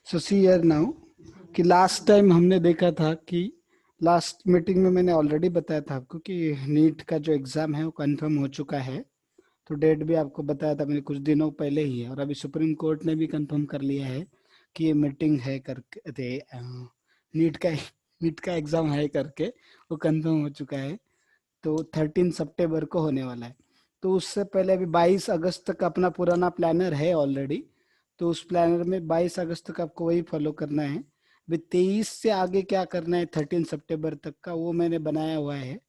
So see here now कि last time हमने देखा था कि लास्ट मीटिंग में मैंने ऑलरेडी बताया था आपको कि नीट का जो एग्ज़ाम है वो कंफर्म हो चुका है। तो डेट भी आपको बताया था मैंने कुछ दिनों पहले ही है, और अभी सुप्रीम कोर्ट ने भी कंफर्म कर लिया है कि ये मीटिंग है करके नीट का नीट का एग्ज़ाम है करके वो कंफर्म हो चुका है। तो 13 सितंबर को होने वाला है। तो उससे पहले अभी 22 अगस्त तक अपना पुराना प्लानर है ऑलरेडी। तो उस प्लानर में 22 अगस्त तक आपको वही फॉलो करना है। अभी 23 से आगे क्या करना है 13 सितंबर तक का वो मैंने बनाया हुआ है।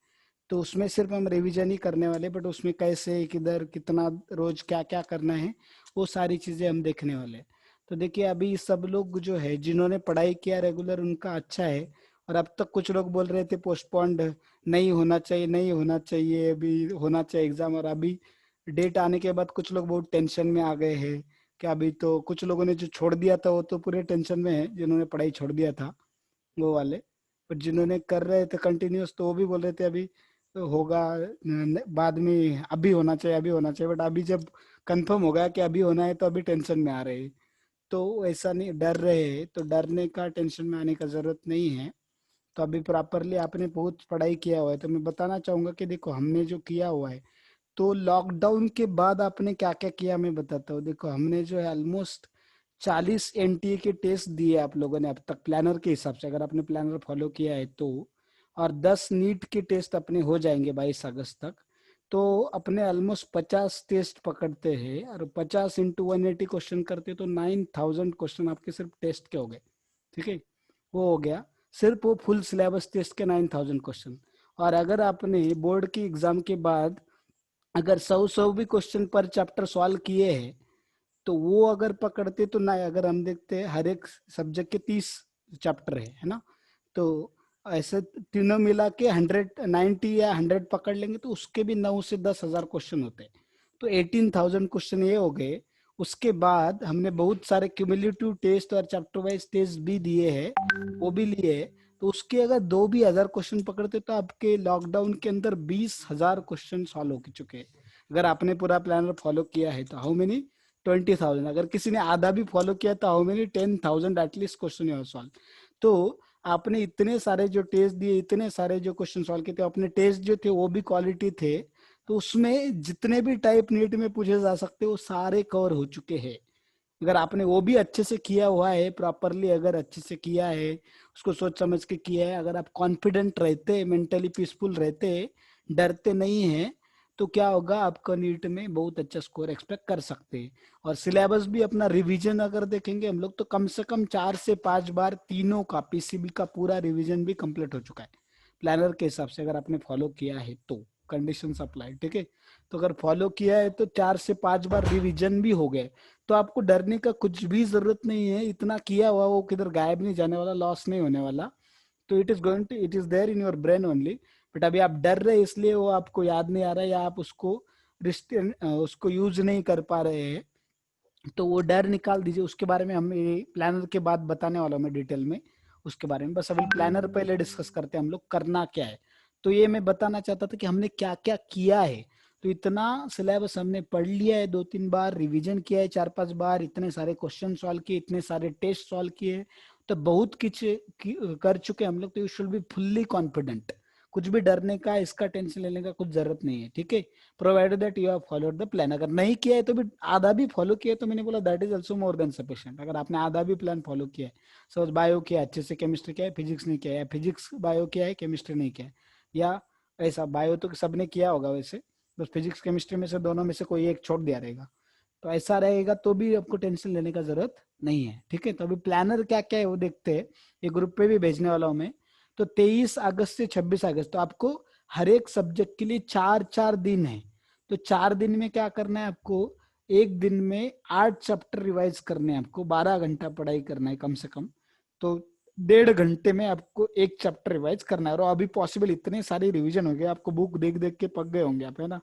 तो उसमें सिर्फ हम रिवीजन ही करने वाले, बट उसमें कैसे किधर कितना रोज क्या क्या करना है वो सारी चीजें हम देखने वाले हैं। तो देखिए अभी सब लोग जो है जिन्होंने पढ़ाई किया रेगुलर उनका अच्छा है। और अब तक कुछ लोग बोल रहे थे पोस्टपोन्ड नहीं होना चाहिए, नहीं होना चाहिए, अभी होना चाहिए एग्जाम। और अभी डेट आने के बाद कुछ लोग बहुत टेंशन में आ गए हैं कि अभी तो कुछ लोगों ने जो छोड़ दिया था वो तो पूरे टेंशन में है, जिन्होंने पढ़ाई छोड़ दिया था वो वाले। पर जिन्होंने कर रहे थे कंटिन्यूअस तो वो भी बोल रहे थे अभी होगा बाद में, अभी होना चाहिए, अभी होना चाहिए। बट अभी जब कंफर्म हो गया कि अभी होना है तो अभी टेंशन में आ रहे हैं। तो ऐसा नहीं डर रहे हैं, तो डरने का टेंशन में आने का जरूरत नहीं है। तो अभी प्रॉपरली आपने बहुत पढ़ाई किया हुआ है, तो मैं बताना चाहूंगा कि देखो हमने जो किया हुआ है। तो लॉकडाउन के बाद आपने क्या क्या किया मैं बताता हूँ। देखो हमने जो है ऑलमोस्ट 40 एनटीए के टेस्ट दिए आप लोगों ने अब तक प्लानर के हिसाब से, अगर आपने प्लानर फॉलो किया है तो। और 10 नीट के टेस्ट अपने हो जाएंगे 22 अगस्त तक। तो अपने ऑलमोस्ट 50 टेस्ट पकड़ते हैं, और 50 × 180 क्वेश्चन करते तो 9000 क्वेश्चन आपके सिर्फ टेस्ट के हो गए। ठीक है, वो हो गया। सिर्फ वो फुल सिलेबस टेस्ट के 9000 क्वेश्चन। और अगर आपने बोर्ड की एग्जाम के बाद अगर 100 भी क्वेश्चन पर चैप्टर सॉल्व किए हैं तो वो अगर पकड़ते तो ना, अगर हम देखते हैं हर एक सब्जेक्ट के 30 चैप्टर है ना। तो ऐसे तीनों मिला के 190 या 100 पकड़ लेंगे तो उसके भी 9 से 10 हजार क्वेश्चन होते हैं। तो 18,000 क्वेश्चन ये हो गए। उसके बाद हमने बहुत सारे क्यूमुलेटिव टेस्ट और चैप्टर वाइज टेस्ट भी दिए हैं, वो भी लिए हैं। तो उसके अगर 2 भी हजार क्वेश्चन पकड़ते तो आपके लॉकडाउन के अंदर 20,000 क्वेश्चन सॉल्व हो चुके हैं। अगर आपने पूरा प्लानर फॉलो किया है तो हाउ मेनी 20,000। अगर किसी ने आधा भी फॉलो किया तो how many 10,000 at least question you solve. तो आपने इतने सारे जो टेस्ट दिए, इतने सारे जो क्वेश्चन सॉल्व किए थे, अपने टेस्ट जो थे वो भी क्वालिटी थे। तो उसमें जितने भी टाइप नीट में पूछे जा सकते वो सारे कवर हो चुके हैं। अगर आपने वो भी अच्छे से किया हुआ है प्रॉपरली, अगर अच्छे से किया है, उसको सोच समझ के किया है, अगर आप कॉन्फिडेंट रहते, मेंटली पीसफुल रहते, डरते नहीं है, तो क्या होगा आपका नीट में बहुत अच्छा स्कोर एक्सपेक्ट कर सकते हैं। और सिलेबस भी अपना रिवीजन अगर देखेंगे हम लोग तो कम से कम 4 से 5 बार तीनों का पीसीबी का पूरा रिवीजन भी कंप्लीट हो चुका है प्लानर के हिसाब से, अगर आपने फॉलो किया है तो। कंडीशन अप्लाई, ठीक है। तो अगर फॉलो किया है तो 4 से 5 बार रिवीजन भी हो गए। तो आपको डरने का कुछ भी जरूरत नहीं है, इतना किया हुआ वो किधर गायब नहीं जाने वाला, लॉस नहीं होने वाला। तो it is there in your brain only. But अभी आप डर रहे इसलिए वो आपको याद नहीं आ रहा है, या आप उसको यूज नहीं कर पा रहे हैं। तो वो डर निकाल दीजिए। उसके बारे में हम प्लानर के बाद बताने वाला हूँ मैं डिटेल में उसके बारे में। बस अभी प्लानर पहले डिस्कस करते हैं हम लोग करना क्या है। तो ये मैं बताना चाहता था कि हमने क्या क्या किया है। तो इतना सिलेबस हमने पढ़ लिया है, 2-3 बार रिवीजन किया है, 4-5 बार इतने सारे क्वेश्चन सॉल्व किए, इतने सारे टेस्ट सॉल्व किए। तो बहुत कुछ कर चुके हम लोग। तो you should be fully confident. कुछ भी डरने का, इसका टेंशन लेने का कुछ जरूरत नहीं है, ठीक है। Provided that you have followed the plan. अगर नहीं किया है तो भी, आधा भी फॉलो किया है तो मैंने बोला that is also more than sufficient. अगर आपने आधा भी प्लान फॉलो किया है, सपोज बायो किया अच्छे से, केमिस्ट्री किया है, फिजिक्स नहीं किया है, या फिजिक्स बायो किया है केमिस्ट्री नहीं किया है, या ऐसा बायो तो सबने किया होगा वैसे, बस फिजिक्स केमिस्ट्री में से दोनों में से कोई एक छोड़ दिया रहेगा। तो ऐसा रहेगा तो भी आपको टेंशन लेने का जरूरत नहीं है, ठीक है। तो अभी प्लानर क्या क्या है वो देखते हैं। ये ग्रुप पे भी भेजने वाला हूँ मैं। तो 23 अगस्त से 26 अगस्त तो आपको हर एक सब्जेक्ट के लिए 4-4 दिन है। तो 4 दिन में क्या करना है आपको, एक दिन में 8 चैप्टर रिवाइज करने हैं आपको, 12 घंटा पढ़ाई करना है कम से कम। तो 1.5 घंटे में आपको एक चैप्टर रिवाइज करना है। और अभी पॉसिबल इतने सारे रिवीजन हो गए, आपको बुक देख देख के पक गए होंगे आप, है ना।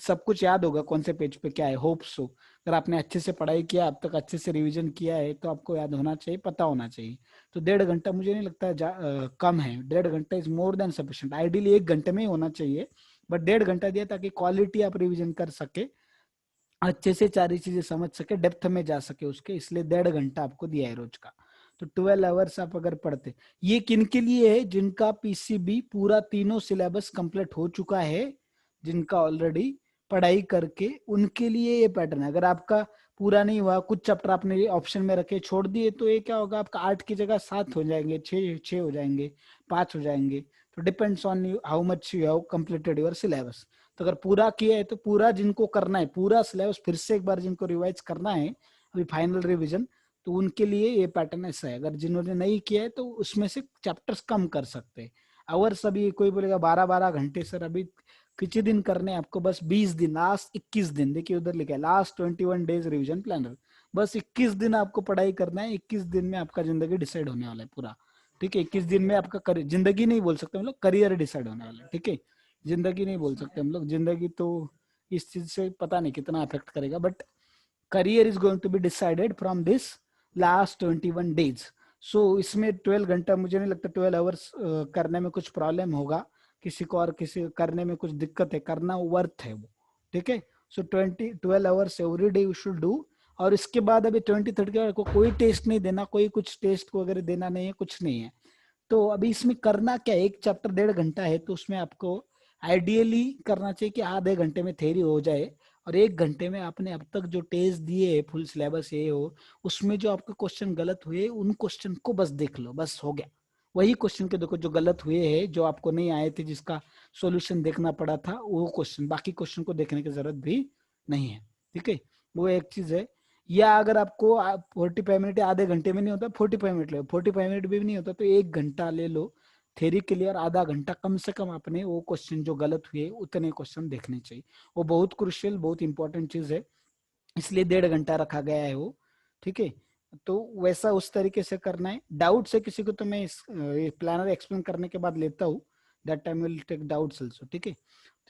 सब कुछ याद होगा कौन से पेज पे क्या है, होप सो। अगर आपने अच्छे से पढ़ाई किया अब तक, अच्छे से रिवीजन किया है, तो आपको याद होना चाहिए, पता होना चाहिए। तो 1.5 घंटा मुझे नहीं लगता कम है। 1.5 घंटा is more than sufficient. Ideally 1 घंटे में ही होना चाहिए, बट 1.5 घंटा दिया ताकि क्वालिटी आप रिवीजन कर सके, अच्छे से सारी चीजें समझ सके, डेप्थ में जा सके उसके, इसलिए 1.5 घंटा आपको दिया है रोज का। तो 12 आवर्स आप अगर पढ़ते, ये किन के लिए है? जिनका पीसीबी पूरा तीनों सिलेबस कंप्लीट हो चुका है, जिनका ऑलरेडी पढ़ाई करके, उनके लिए ये पैटर्न है। अगर आपका पूरा नहीं हुआ, कुछ चैप्टर आपने ऑप्शन में रखे छोड़ दिए, तो ये क्या होगा, आपका 8 की जगह 7 हो जाएंगे, 6 हो जाएंगे, 5 हो जाएंगे। तो depends on you how much you have completed your syllabus. तो अगर पूरा किया है तो पूरा जिनको करना है, पूरा सिलेबस फिर से एक बार जिनको रिवाइज करना है अभी फाइनल रिविजन, तो उनके लिए ये पैटर्न ऐसा है। अगर जिन्होंने नहीं किया है तो उसमें से चैप्टर्स कम कर सकते हैं। आवर्स अभी कोई बोलेगा 12-12 घंटे सर, अभी कितने दिन करने हैं आपको? बस 20 दिन, लास्ट 21 दिन। देखिए उधर लिखा है लास्ट 21 डेज रिविजन प्लानर। बस 21 दिन आपको पढ़ाई करना है, 21 दिन में आपका जिंदगी डिसाइड होने वाला है पूरा। ठीक है, 21 दिन में आपका जिंदगी नहीं बोल सकते हम लोग, करियर डिसाइड होने वाला है। ठीक है, जिंदगी नहीं बोल सकते हम लोग, जिंदगी तो इस चीज से पता नहीं कितना अफेक्ट करेगा, but career is going to be decided from this last 21 days. So इसमें 12 घंटा मुझे नहीं लगता 12 आवर्स करने में कुछ प्रॉब्लम होगा किसी को, और किसी करने में कुछ दिक्कत है, करना वर्थ है वो। ठीक है, सो 12 hours every day you should do. और इसके बाद अभी 23 को कोई टेस्ट नहीं देना, कोई कुछ टेस्ट वगैरह देना नहीं है, कुछ नहीं है। तो अभी इसमें करना क्या है, एक चैप्टर 1.5 घंटा है, तो उसमें आपको आइडियली करना चाहिए कि आधे घंटे में थ्योरी हो जाए, और 1 घंटे में आपने अब तक जो टेस्ट दिए फुल सिलेबस ये हो, उसमें जो आपके क्वेश्चन गलत हुए उन क्वेश्चन को बस देख लो, बस हो गया। वही क्वेश्चन के देखो जो गलत हुए हैं, जो आपको नहीं आए थे, जिसका सॉल्यूशन देखना पड़ा था, वो क्वेश्चन, बाकी क्वेश्चन को देखने की जरूरत भी नहीं है। ठीक है, वो एक चीज है। या अगर आपको 45 मिनट या आधे घंटे में नहीं होता, 45 मिनट ले, 45 मिनट भी नहीं होता तो 1 घंटा ले लो थ्योरी के लिए, और आधा घंटा कम से कम अपने वो क्वेश्चन जो गलत हुए उतने क्वेश्चन देखने चाहिए। वो बहुत क्रुशियल, बहुत इंपॉर्टेंट चीज है, इसलिए 1.5 घंटा रखा गया है वो। ठीक है, तो वैसा उस तरीके से करना है। डाउट है किसी को तो मैं इस प्लानर एक्सप्लेन करने के बाद लेता हूँ, that time will take doubts also. ठीक है,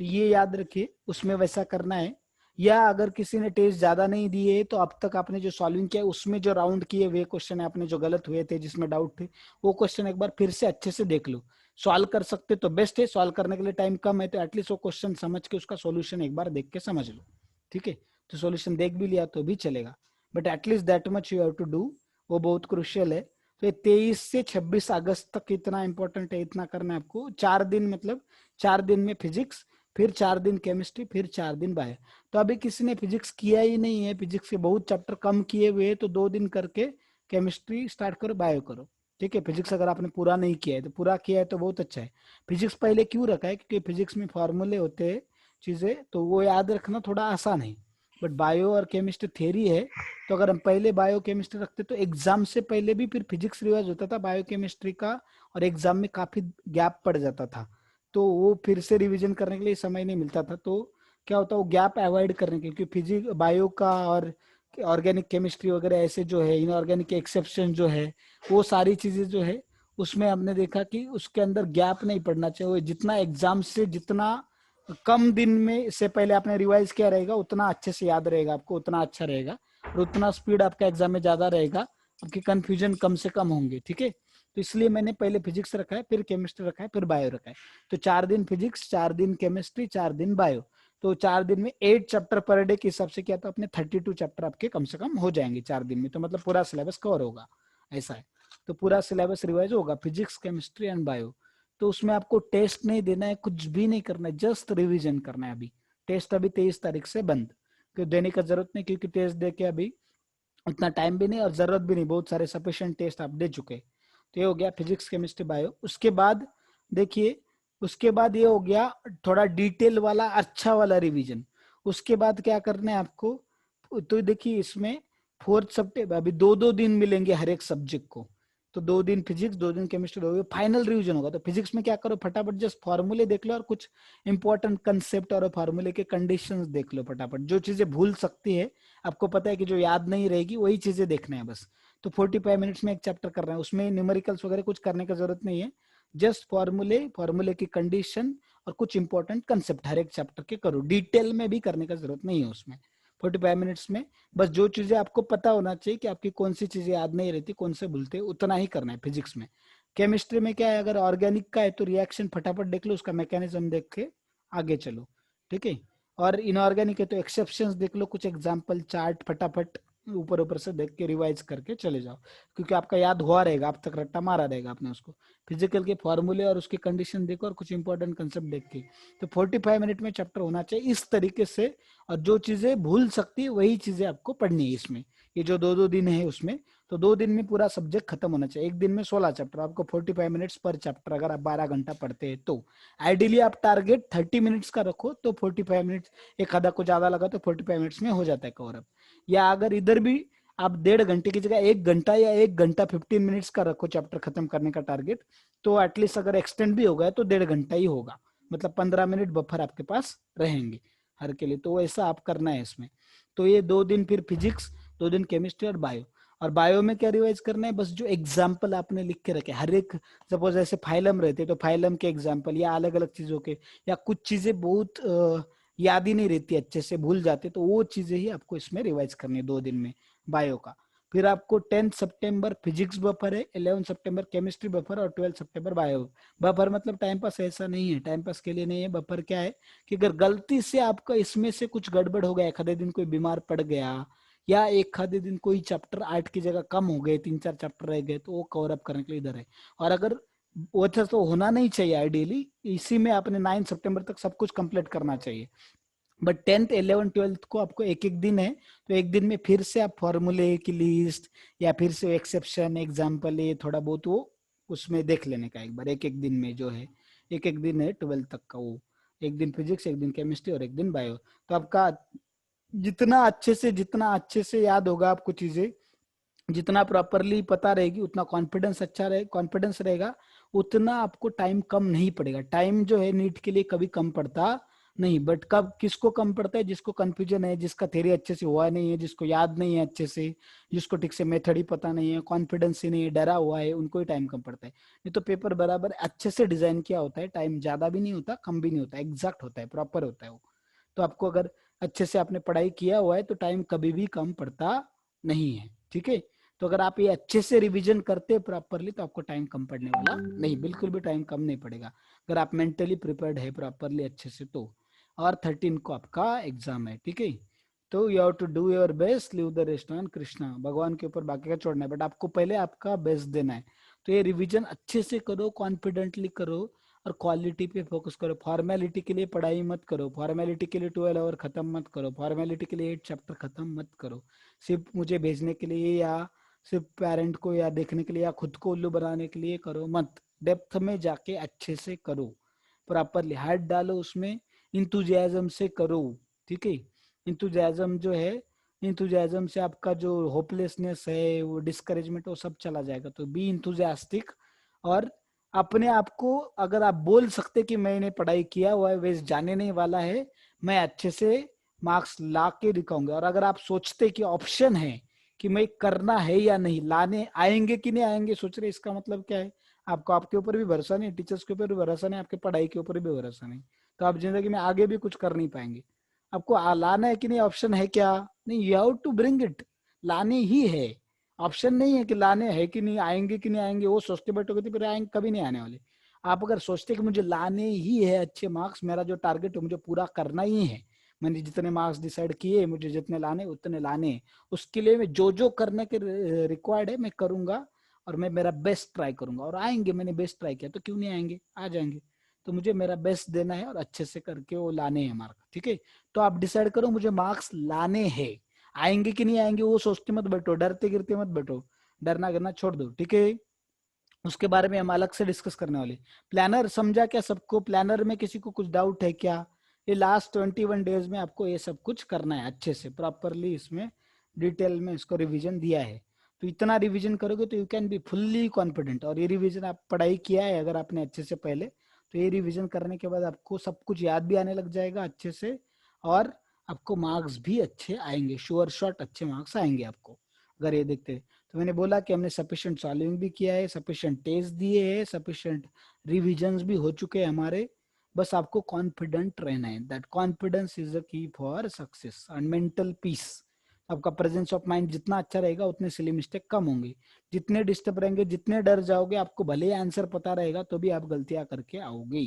तो ये याद रखिए, उसमें वैसा करना है। या अगर किसी ने टेस्ट ज्यादा नहीं दिए तो अब तक आपने जो सॉल्विंग किया उसमें जो राउंड किए हुए क्वेश्चन है आपने जो गलत हुए थे, जिसमें डाउट थे, वो क्वेश्चन एक बार फिर से अच्छे से देख लो। सॉल्व कर सकते तो बेस्ट है, सॉल्व करने के लिए टाइम कम है तो एटलीस्ट वो क्वेश्चन समझ के उसका सॉल्यूशन एक बार देख के समझ लो। ठीक है, तो सॉल्यूशन देख भी लिया तो भी चलेगा, but at least that much you have to do, वो बहुत क्रुशियल है। तो ये 23 से 26 अगस्त तक इतना इंपॉर्टेंट है, इतना करना है आपको। 4 दिन, मतलब 4 दिन में फिजिक्स, फिर 4 दिन केमिस्ट्री, फिर 4 दिन बायो। तो अभी किसी ने फिजिक्स किया ही नहीं है, फिजिक्स के बहुत चैप्टर कम किए हुए हैं, तो 2 दिन करके केमिस्ट्री स्टार्ट करो, बायो करो। ठीक है, फिजिक्स अगर आपने पूरा नहीं किया है तो, पूरा किया है तो बहुत अच्छा है। फिजिक्स पहले क्यों रखा है, क्योंकि फिजिक्स में फॉर्मूले होते हैं, चीजें तो वो याद रखना थोड़ा आसान है। बट बायो और केमिस्ट्री थ्योरी है, तो अगर हम पहले बायो केमिस्ट्री रखते तो एग्जाम से पहले भी फिर फिजिक्स रिवाइज होता था बायो केमिस्ट्री का, और एग्जाम में काफी गैप पड़ जाता था, तो वो फिर से रिवीजन करने के लिए समय नहीं मिलता था। तो क्या होता है, वो गैप अवॉइड करने के, क्योंकि फिजिक्स बायो का और ऑर्गेनिक केमिस्ट्री वगैरह ऐसे जो है, इनऑर्गेनिक के एक्सेप्शन जो है, वो सारी चीजें जो है उसमें हमने देखा कि उसके अंदर गैप नहीं पड़ना चाहिए। जितना एग्जाम से जितना कम दिन में से पहले आपने रिवाइज किया रहेगा उतना अच्छे से याद रहेगा आपको, उतना अच्छा रहेगा, और उतना स्पीड आपका एग्जाम में ज्यादा रहेगा, आपकी कंफ्यूजन कम से कम होंगे। ठीक है, तो इसलिए मैंने पहले फिजिक्स रखा है, फिर केमिस्ट्री रखा है, फिर बायो रखा है। तो 4 दिन फिजिक्स, 4 दिन केमिस्ट्री, 4 दिन बायो। तो 4 दिन में 8 चैप्टर पर डे के हिसाब से किया तो अपने 32 चैप्टर आपके कम से कम हो जाएंगे 4 दिन में, तो मतलब पूरा सिलेबस कवर होगा, ऐसा है। तो पूरा सिलेबस रिवाइज होगा, फिजिक्स केमिस्ट्री एंड बायो। तो उसमें आपको टेस्ट नहीं देना है, कुछ भी नहीं करना है, जस्ट रिवीजन करना है। अभी टेस्ट अभी 23 तारीख से बंद, क्यों देने का जरूरत नहीं, क्योंकि टेस्ट दे के अभी उतना टाइम भी नहीं और जरूरत भी नहीं, बहुत सारे सफिशिएंट टेस्ट आप दे चुके। तो ये हो गया फिजिक्स केमिस्ट्री बायो। उसके बाद देखिए, उसके बाद ये हो गया थोड़ा डिटेल वाला अच्छा वाला रिवीजन। उसके बाद क्या करना है आपको, तो देखिए इसमें 4 सितंबर, अभी 2-2 दिन मिलेंगे हर एक सब्जेक्ट को, तो 2 दिन फिजिक्स, 2 दिन केमिस्ट्री, 2 दिन फाइनल रिवीजन होगा। तो फिजिक्स में क्या करो, फटाफट जस्ट फॉर्मूले देख लो और कुछ इंपॉर्टेंट कंसेप्ट और फॉर्मूले के कंडीशंस देख लो फटाफट, जो चीजें भूल सकती है, आपको पता है कि जो याद नहीं रहेगी वही चीजें देखना है बस। तो 45 मिनट्स में एक चैप्टर कर रहे हैं, उसमें न्यूमेरिकल्स वगैरह कुछ करने की जरूरत नहीं है, जस्ट फॉर्मूले, फॉर्मूले की कंडीशन और कुछ इंपॉर्टेंट कंसेप्ट हर एक चैप्टर के करो, डिटेल में भी करने का जरूरत नहीं है उसमें। 45 मिनट्स में बस जो चीजें आपको पता होना चाहिए कि आपकी कौन सी चीजें याद नहीं रहती, कौन से भूलते, उतना ही करना है फिजिक्स में। केमिस्ट्री में क्या है, अगर ऑर्गेनिक का है तो रिएक्शन फटाफट देख लो, उसका मैकेनिज्म देख के आगे चलो। ठीक है, और इनऑर्गेनिक है तो एक्सेप्शंस देख लो, कुछ एग्जांपल चार्ट फटाफट ऊपर ऊपर से देख के रिवाइज करके चले जाओ, क्योंकि आपका याद हुआ रहेगा, अब तक रट्टा मारा रहेगा आपने उसको। फिजिकल के फॉर्मूले और उसकी कंडीशन देखो और कुछ इंपॉर्टेंट कंसेप्ट देख के। तो 45 मिनट में चैप्टर होना चाहिए इस तरीके से। और जो चीजें भूल सकती है वही चीजें आपको पढ़नी है इसमें। ये जो 2-2 दिन है उसमें, तो 2 दिन में पूरा सब्जेक्ट खत्म होना चाहिए। एक दिन में 16 चैप्टर, आपको 45 मिनट्स पर चैप्टर, अगर आप 12 घंटा पढ़ते हैं तो। आइडियली आप टारगेट 30 मिनट्स का रखो, तो 45 मिनट्स, एक आधा को ज्यादा लगा तो 45 मिनट्स में हो जाता है कवर अप। या अगर इधर भी आप 1.5 घंटे की जगह 1 घंटा या 1 घंटा 15 मिनट्स का रखो चैप्टर खत्म करने का टारगेट, तो एटलीस्ट अगर एक्सटेंड भी हो गया तो 1.5 घंटा ही होगा, मतलब 15 मिनट बफर आपके पास रहेंगे हर के लिए। तो ऐसा आप करना है इसमें। तो ये 2 दिन फिर फिजिक्स, 2 दिन केमिस्ट्री और बायो। और बायो में क्या रिवाइज करना है, बस जो एग्जाम्पल आपने लिख के रखे हर एक, सपोज ऐसे फाइलम रहते तो फाइलम के एग्जाम्पल या अलग अलग चीजों के, या कुछ चीजें बहुत याद ही नहीं रहती, अच्छे से भूल जाते, तो वो चीजें ही आपको इसमें रिवाइज करनी है 2 दिन में बायो का। फिर आपको 10 सितंबर फिजिक्स बफर है, 11 सितंबर केमिस्ट्री बफर और 12 सितंबर बायो बफर। मतलब टाइम पास ऐसा नहीं है, टाइम पास के लिए नहीं है। बफर क्या है कि अगर गलती से आपका इसमें से कुछ गड़बड़ हो गया, एक आधे दिन कोई बीमार पड़ गया, या एक आधे दिन कोई चैप्टर 8 की जगह कम हो गए, 3-4 चैप्टर रह गए, तो वो कवर अप करने के लिए इधर है। और अगर वो तो होना नहीं चाहिए, आइडियली इसी में आपने 9 सितंबर तक सब कुछ कंप्लीट करना चाहिए। बट 10th 11th 12th को आपको एक एक दिन है, तो एक दिन में फिर से आप फॉर्मूले की लिस्ट या फिर से एक्सेप्शन एग्जाम्पल ये थोड़ा बहुत वो उसमें देख लेने का एक बार, एक एक दिन में जो है। एक एक दिन है 12th तक का वो, एक दिन फिजिक्स, एक दिन केमिस्ट्री और एक दिन बायो। तो आपका जितना अच्छे से याद होगा आपको चीजें, जितना प्रॉपरली पता रहेगी, उतना कॉन्फिडेंस रहेगा, उतना आपको टाइम कम नहीं पड़ेगा। टाइम जो है नीट के लिए कभी कम पड़ता नहीं। बट कब किसको कम पड़ता है, जिसको कंफ्यूजन है, जिसका थ्योरी अच्छे से हुआ नहीं है, जिसको याद नहीं है अच्छे से, जिसको ठीक से मेथड ही पता नहीं है, कॉन्फिडेंस ही नहीं है, डरा हुआ है, उनको ही टाइम कम पड़ता है। नहीं तो पेपर बराबर अच्छे से डिजाइन किया होता है, टाइम ज्यादा भी नहीं होता कम भी नहीं होता, एग्जैक्ट होता है, प्रॉपर होता है वो। तो आपको अगर अच्छे से आपने पढ़ाई किया हुआ है तो टाइम कभी भी कम पड़ता नहीं है, ठीक है। तो अगर आप ये अच्छे से रिवीजन करते हैं प्रॉपरली, तो आपको टाइम कम पड़ने वाला नहीं, बिल्कुल भी टाइम कम नहीं पड़ेगा अगर आप मेंटली प्रिपेयर्ड है प्रॉपरली अच्छे से तो। और 13 को आपका एग्जाम है, ठीक है। तो you have to do your best, leave the rest on Krishna, भगवान के ऊपर बाकी का छोड़ना है, बट आपको पहले आपका बेस्ट देना है। तो ये रिवीजन अच्छे से करो, कॉन्फिडेंटली करो, और क्वालिटी पे फोकस करो। फॉर्मेलिटी के लिए पढ़ाई मत करो, फॉर्मेलिटी के लिए 12 आवर खत्म मत करो, फॉर्मेलिटी के लिए 8 चैप्टर खत्म मत करो, सिर्फ मुझे भेजने के लिए या सिर्फ पेरेंट को या देखने के लिए या खुद को उल्लू बनाने के लिए करो मत। डेप्थ में जाके अच्छे से करो, प्रॉपरली हाथ डालो उसमें, इंथुजियाज्म से करो, ठीक है। इंथुजियाज्म जो है, इंथुजियाज्म से आपका जो होपलेसनेस है, वो डिस्करेजमेंट, वो सब चला जाएगा। तो बी इंथुजियास्टिक। और अपने आप को अगर आप बोल सकते कि मैंने पढ़ाई किया हुआ है, वेस्ट जाने नहीं वाला है, मैं अच्छे से मार्क्स ला के दिखाऊंगा। और अगर आप सोचते कि ऑप्शन है कि मैं करना है या नहीं, लाने आएंगे कि नहीं आएंगे सोच रहे, इसका मतलब क्या है, आपको आपके ऊपर भी भरोसा नहीं, टीचर्स के ऊपर भी भरोसा नहीं, आपके पढ़ाई के ऊपर भी भरोसा नहीं, तो आप जिंदगी में आगे भी कुछ कर नहीं पाएंगे। आपको लाना है कि नहीं, ऑप्शन है क्या, नहीं, you have to bring it, लाने ही है। ऑप्शन नहीं है कि लाने है कि नहीं, आएंगे कि नहीं आएंगे, वो सोचते बैठोगे तो फिर आएंगे, कभी नहीं आने वाले। आप अगर सोचते कि मुझे लाने ही है अच्छे मार्क्स, मेरा जो टारगेट है मुझे पूरा करना ही है, मैंने जितने मार्क्स डिसाइड किए, मुझे जितने लाने उतने लाने, उसके लिए मैं जो जो करने के रिक्वायर्ड है मैं करूंगा, और मैं मेरा बेस्ट ट्राई करूंगा, और आएंगे, मैंने बेस्ट ट्राई किया तो क्यों नहीं आएंगे, आ जाएंगे। तो मुझे मेरा बेस्ट देना है और अच्छे से करके वो लाने हैं मार्क्स, ठीक है। तो आप डिसाइड करो मुझे मार्क्स लाने हैं, आएंगे कि नहीं आएंगे वो सोचते मत बैठो, डरते गिरते मत बैठो, डरना गिरना छोड़ दो, ठीक है। उसके बारे में हम अलग से डिस्कस करने वाले। प्लानर समझा क्या सबको, प्लानर में किसी को कुछ डाउट है क्या? ये लास्ट 21 डेज में आपको ये सब कुछ करना है अच्छे से प्रॉपरली, इसमें डिटेल में इसको रिवीजन दिया है। तो इतना रिवीजन करोगे तो you can be fully confident. और ये रिवीजन आप पढ़ाई किया है अगर आपने अच्छे से पहले, तो ये रिवीजन करने के बाद आपको सब कुछ याद भी आने लग जाएगा अच्छे से, और आपको मार्क्स भी अच्छे आएंगे, श्योर शॉट अच्छे मार्क्स आएंगे आपको अगर ये देखते हैं। तो मैंने बोला कि हमने सफिशिएंट सॉल्विंग भी किया है, सफिशिएंट टेस्ट दिए हैं, सफिशिएंट रिविजन्स भी हो चुके हैं हमारे। बस आपको कॉन्फिडेंट रहना है, that confidence is the key for success and mental peace. आपका प्रेजेंस ऑफ माइंड जितना अच्छा रहेगा उतने सिली मिस्टेक कम होंगे, जितने डिस्टर्ब रहेंगे, जितने डर जाओगे, आपको भले ही आंसर पता रहेगा तो भी आप गलतियां करके आओगे।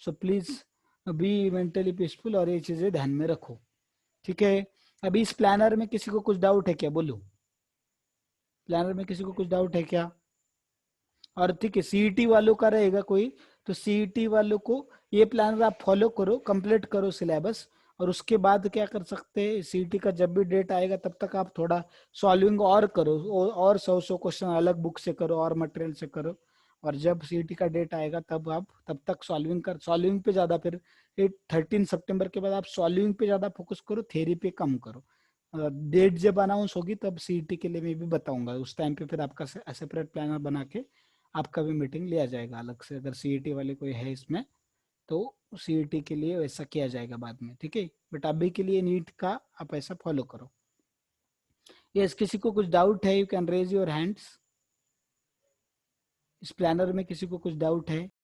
So please be mentally peaceful और ये चीजें ध्यान में रखो, ठीक है। अभी इस प्लानर में किसी को कुछ डाउट है क्या, बोलो। प्लानर में किसी को कुछ डाउट है क्या? और ठीक है, सीईटी वालों का रहेगा कोई, तो सीईटी वालों को ये प्लानर आप फॉलो करो, कंप्लीट करो सिलेबस। और उसके बाद क्या कर सकते हैं, सीईटी का जब भी डेट आएगा तब तक आप थोड़ा सॉल्विंग और करो, और 100 क्वेश्चन अलग बुक से करो और मटेरियल से करो। और जब सीईटी का डेट आएगा तब आप तब तक सॉल्विंग पे ज्यादा, फिर 13 सितंबर के बाद आप सॉल्विंग पे ज्यादा फोकस करो, थ्योरी पे कम करो। डेट जब अनाउंस होगी तब सीईटी के लिए मैं भी बताऊंगा, उस टाइम पे फिर आपका सेपरेट प्लानर बना के आपका भी मीटिंग लिया जाएगा अलग से, अगर सीईटी वाले कोई है इसमें तो सीईटी के लिए वैसा किया जाएगा बाद में, ठीक है। बट अभी के लिए नीट का आप ऐसा फॉलो करो। यस, किसी को कुछ डाउट है, you can raise your hands. इस प्लानर में किसी को कुछ डाउट है?